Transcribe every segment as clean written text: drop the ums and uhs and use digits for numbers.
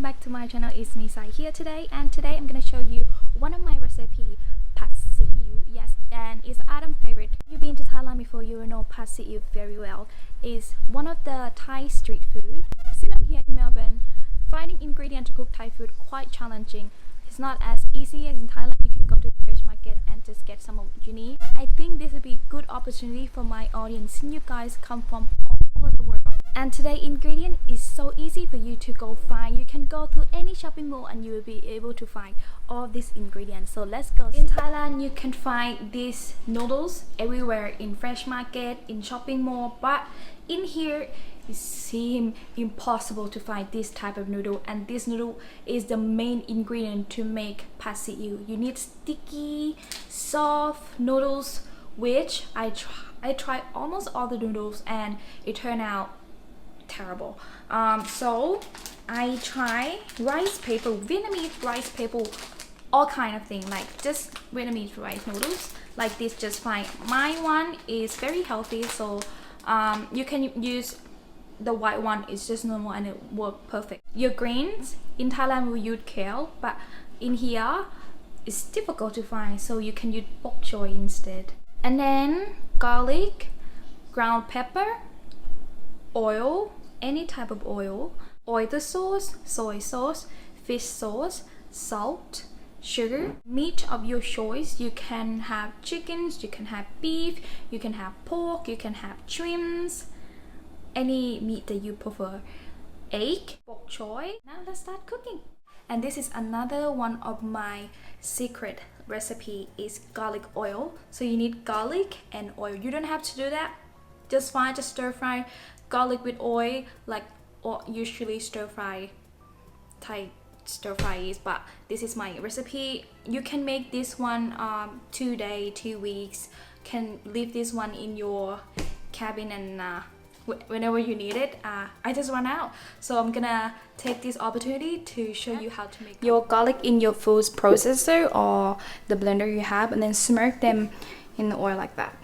back to my channel. It's me Sai here today, and today I'm gonna show you one of my recipe, pad see ew. Yes, and it's Adam's favorite. If you've been to Thailand before, you will know pad see ew very well. It's one of the Thai street food. Since I'm here in Melbourne, finding ingredients to cook Thai food quite challenging. It's not as easy as in Thailand. You can go to the fresh market and just get some of what you need. I think this would be a good opportunity for my audience since you guys come from all over the world. And today ingredient is so easy for you to go find. You can go to any shopping mall and you will be able to find all these ingredients. So let's go. In Thailand, you can find these noodles everywhere in fresh market, in shopping mall, but in here it seems impossible to find this type of noodle, and this noodle is the main ingredient to make pad see ew. You need sticky, soft noodles, which I tried almost all the noodles and it turned out terrible. So I try rice paper, Vietnamese rice paper, all kind of thing, like just Vietnamese rice noodles like this, just fine. My one is very healthy, so you can use the white one. Is just normal and it works perfect. Your greens in Thailand we use kale, but in here it's difficult to find, so you can use bok choy instead. And then garlic, ground pepper, oil, any type of oil, oyster sauce, soy sauce, fish sauce, salt, sugar, meat of your choice. You can have chickens, you can have beef, you can have pork, you can have shrimps, any meat that you prefer, egg, bok choy. Now let's start cooking. And this is another one of my secret recipe is garlic oil. So you need garlic and oil. You don't have to do that, just fine. Just stir fry garlic with oil, like or usually stir fry Thai stir fry is, but this is my recipe. You can make this one 2 days, 2 weeks. Can leave this one in your cabin and whenever you need it. I just run out, so I'm gonna take this opportunity to show you how to make your garlic in your food processor or the blender you have, and then smack them in the oil like that.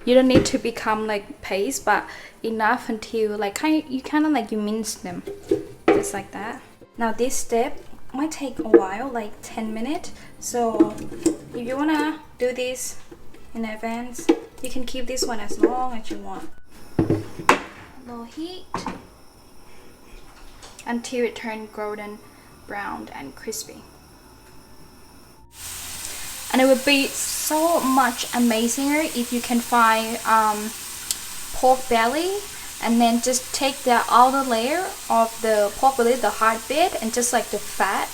You don't need to become like paste, but enough until like you kind of like you mince them, just like that. Now this step might take a while, like 10 minutes. So if you wanna do this in advance, you can keep this one as long as you want. Low heat until it turns golden brown and crispy. And it would be so much amazinger if you can find pork belly, and then just take the outer layer of the pork belly, the hard bit, and just like the fat,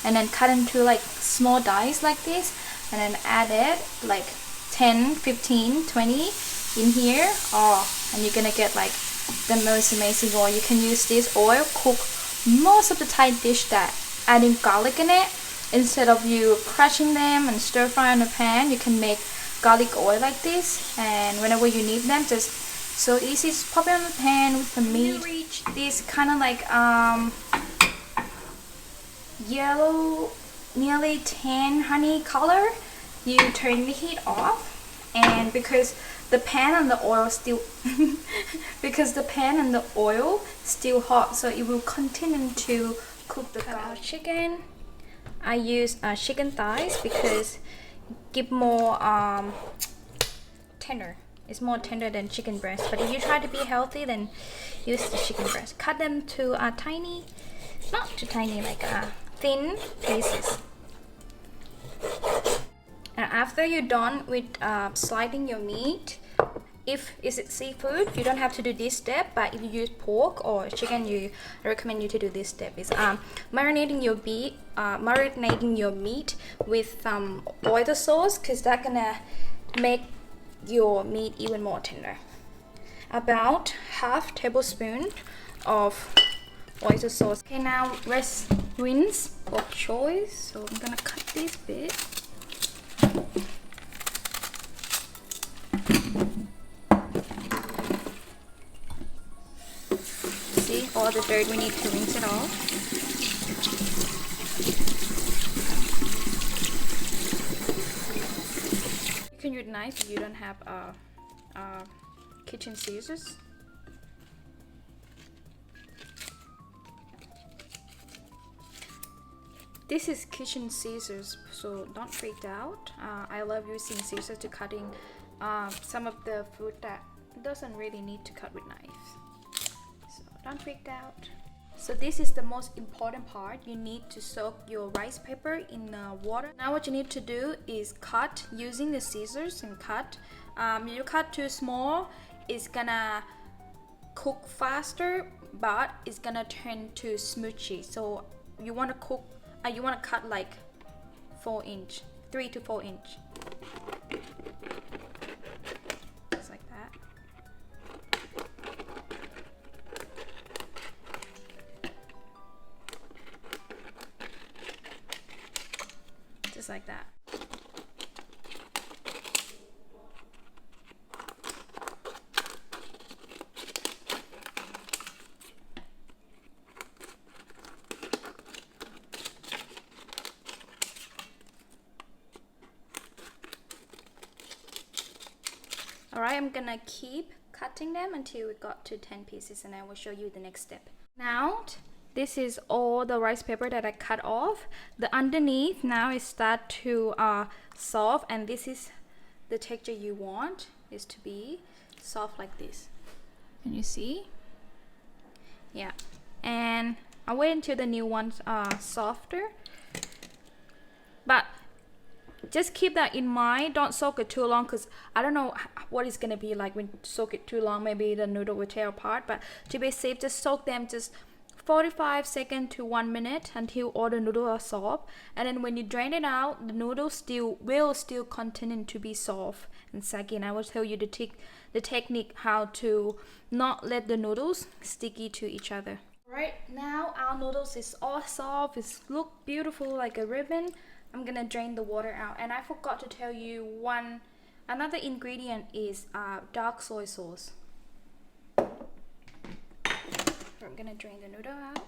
and then cut into like small dice like this, and then add it like 10, 15, 20 in here. And you're gonna get like the most amazing oil. You can use this oil cook most of the Thai dish that adding garlic in it. Instead of you crushing them and stir fry in a pan, you can make garlic oil like this, and whenever you need them, just so easy, just pop it on the pan with the meat. You reach this kind of like yellow, nearly tan honey color, you turn the heat off. And because the pan and the oil still still hot, so it will continue to cook the garlic. Chicken, I use chicken thighs because give more tender. It's more tender than chicken breast, but if you try to be healthy, then use the chicken breast. Cut them to tiny, not too tiny, like thin pieces. And after you're done with sliding your meat, if it's seafood, you don't have to do this step, but if you use pork or chicken, I recommend you to do this step. Is marinating your meat with oyster sauce, because that's gonna make your meat even more tender. About half tablespoon of oyster sauce. Okay, now rinse bok choy. So I'm gonna cut this bit. See all the dirt, we need to rinse it off. You can use a knife if you don't have kitchen scissors. This is kitchen scissors, so don't freak out. I love using scissors to cutting some of the food that doesn't really need to cut with knives. So don't freak out. So this is the most important part. You need to soak your rice paper in water. Now what you need to do is cut using the scissors and cut. You cut too small, it's gonna cook faster, but it's gonna turn to smoochy. So you want to cook. You want to cut like 4 inch, 3 to 4 inch. Just like that. Just like that. Alright, I'm gonna keep cutting them until we got to 10 pieces, and I will show you the next step. Now, this is all the rice paper that I cut off. The underneath now is start to soft, and this is the texture you want, is to be soft like this. Can you see? Yeah. And I'll wait until the new ones are softer. But just keep that in mind. Don't soak it too long, because I don't know what it's gonna be like when you soak it too long. Maybe the noodle will tear apart. But to be safe, just soak them just 45 seconds to 1 minute until all the noodles are soft. And then when you drain it out, the noodles will still continue to be soft and saggy. And I will tell you the technique how to not let the noodles sticky to each other. Right now our noodles is all soft. It's look beautiful like a ribbon. I'm gonna drain the water out, and I forgot to tell you another ingredient is dark soy sauce. So I'm gonna drain the noodle out,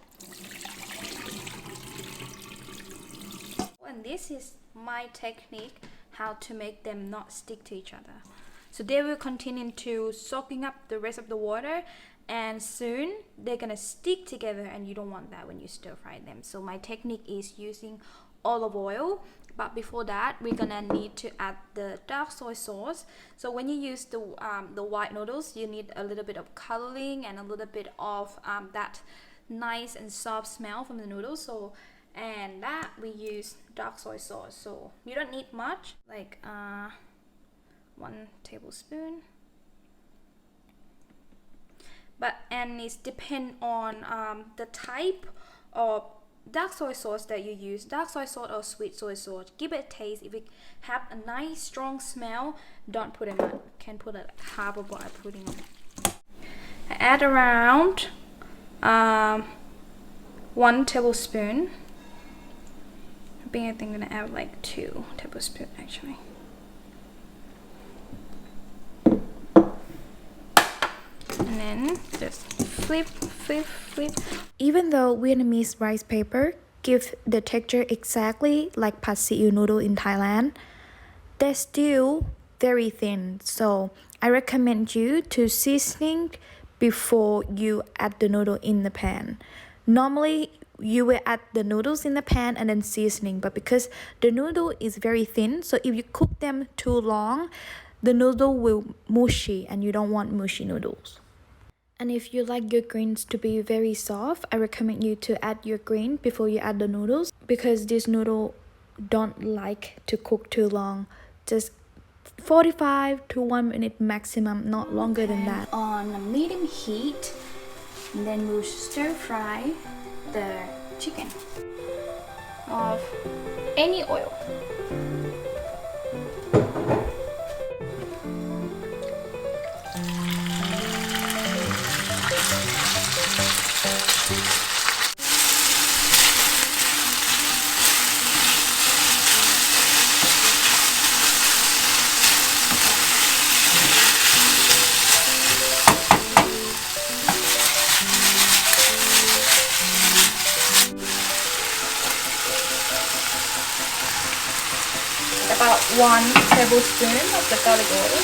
and this is my technique how to make them not stick to each other. So they will continue to soaking up the rest of the water, and soon they're gonna stick together, and you don't want that when you stir fry them. So my technique is using olive oil, but before that we're gonna need to add the dark soy sauce. So when you use the white noodles, you need a little bit of coloring and a little bit of that nice and soft smell from the noodles. So and that we use dark soy sauce. So you don't need much, like 1 tablespoon. And it's depend on the type of dark soy sauce that you use, dark soy sauce or sweet soy sauce. Give it a taste. If it have a nice strong smell, don't put it much. Can put like half of what I put in. I add around 1 tablespoon. I think I'm gonna add like 2 tablespoons actually. And then just flip. Even though Vietnamese rice paper give the texture exactly like pad see ew noodle in Thailand, they're still very thin. So I recommend you to seasoning before you add the noodle in the pan. Normally you will add the noodles in the pan and then seasoning, but because the noodle is very thin, so if you cook them too long, the noodle will mushy, and you don't want mushy noodles. And if you like your greens to be very soft, I recommend you to add your green before you add the noodles, because this noodle don't like to cook too long. Just 45 to 1 minute maximum, not longer than that. On a medium heat, and then we'll stir fry the chicken of any oil. About 1 tablespoon of the garlic oil.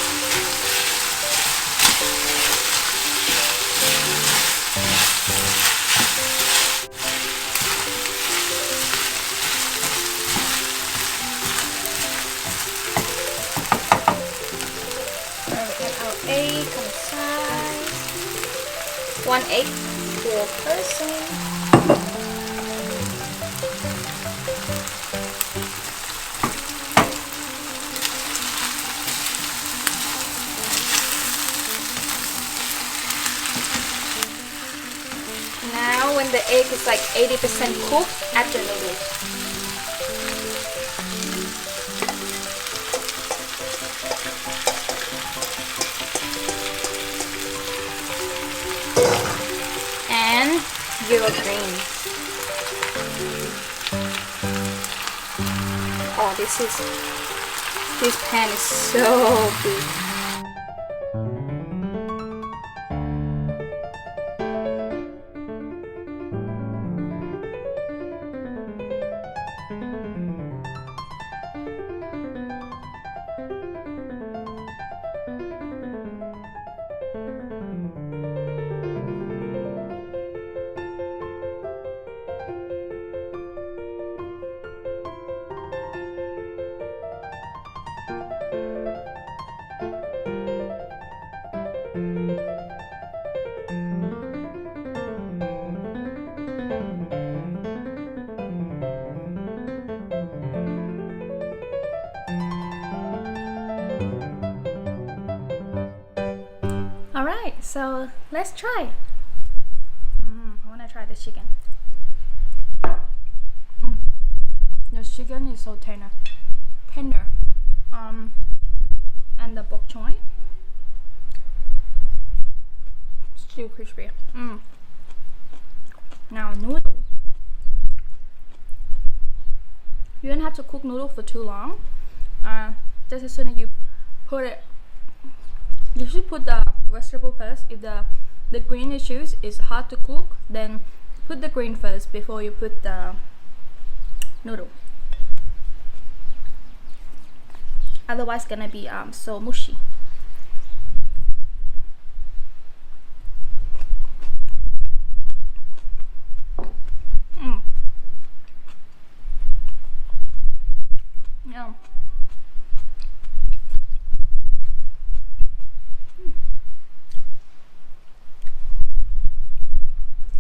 egg on the side. 1 egg per person. Now when the egg is like 80% cooked, add the noodles. And your green. Oh, this pan is so big. Alright, so let's try. I want to try the chicken. The chicken is so tender. And the bok choy still crispy. Now noodle. You don't have to cook noodle for too long. Just as soon as you put it, you should put the vegetable first. If the green issues is hard to cook, then put the green first before you put the noodle. Otherwise, gonna be so mushy. Yum.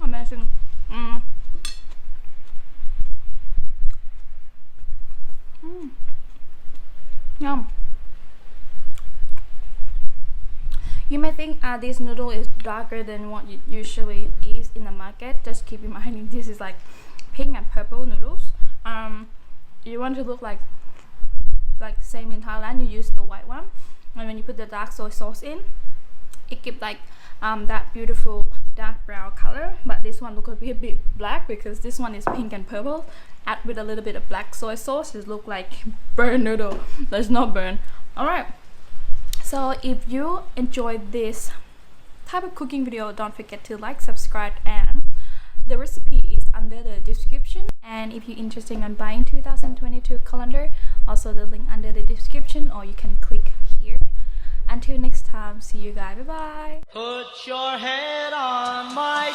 Amazing. Yum. You may think this noodle is darker than what it usually is in the market. Just keep in mind this is like pink and purple noodles. You want to look like same in Thailand, you use the white one, and when you put the dark soy sauce in, it gives like that beautiful dark brown color. But this one look a bit black because this one is pink and purple. Add with a little bit of black soy sauce, it look like burnt noodle. There's no burn. Alright, so if you enjoyed this type of cooking video, don't forget to like, subscribe, and the recipe is under the description. And if you're interested in buying 2022 calendar, also the link under the description, or you can click here. Until next time, see you guys. Bye bye. Put your head on my